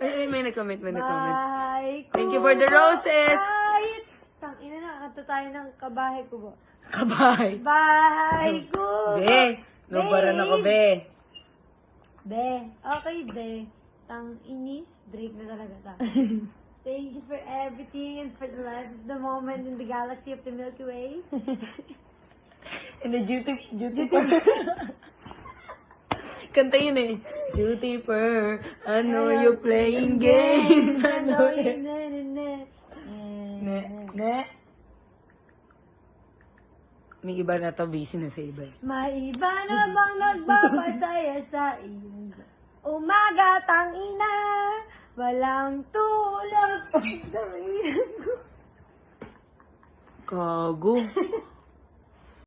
Ay, may nag-comment, may nag-comment. Bahay ko. Thank you for the roses. Kahit. Tangina na, kakanta tayo ng kabahay ko ba? Kabay. Bahay ko. Be, nubaran ako, be. Be. Okay, be. Tang inis. Break na talaga ta. Thank you for everything and for the life of the moment in the galaxy of the Milky Way. And the duty per. Kanta yun eh. Duty per. I know you're playing games. I know you. Ne. May iba na to, busy na sa iba. May iba na bang nagpapasaya sa iyong umaga, tangina, walang tulog. Kago.